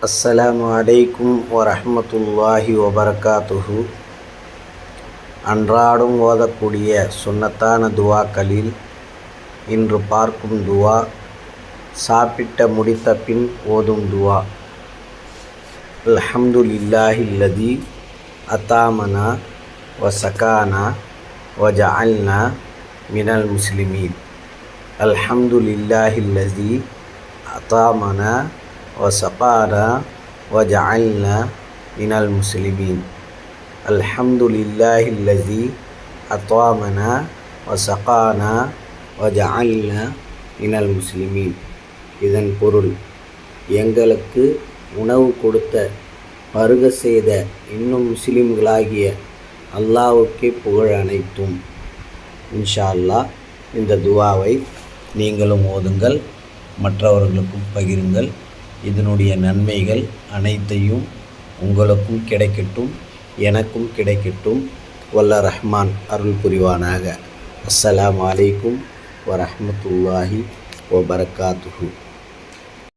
அஸ்ஸலாமு அலைக்கும் வரஹ்மத்துல்லாஹி வபரகாத்துஹு. அன்றாடம் ஓதக்கூடிய சுன்னத்தான துவாக்களில் இன்று பார்க்கும் துவா, சாப்பிட்ட முடித்த பின் ஓதும் துவா. அல்ஹம்துலில்லாஹில்லதி அத்தாமனா வசகானா வஜஅல்னா மினல் முஸ்லிமீன். அல்ஹம்துலில்லாஹில்லதி அத்தாமனா வசகானா வஜஅல்னா மினல் முஸ்லிமீன். அல்ஹம்துலில்லாஹில்லதி அத்தாமனா வசகானா வஜஅல்னா மினல் முஸ்லிமீன். இதன் பொருள், எங்களுக்கு உணவு கொடுத்த, பருக செய்த இன்னும் முஸ்லிம்களாகிய அல்லாஹ்வுக்கே புகழ் அனைத்தும். இன்ஷா அல்லாஹ் இந்த துவாவை நீங்களும் ஓதுங்கள், மற்றவர்களுக்கும் பகிருங்கள். இதனுடைய நன்மைகள் அனைத்தையும் உங்களுக்கும் கிடைக்கட்டும், எனக்கும் கிடைக்கட்டும். வல்ல ரஹ்மான் அருள் புரிவானாக. அஸ்ஸலாமு அலைக்கும் வரஹ்மத்துல்லாஹி வபரகாத்துஹு.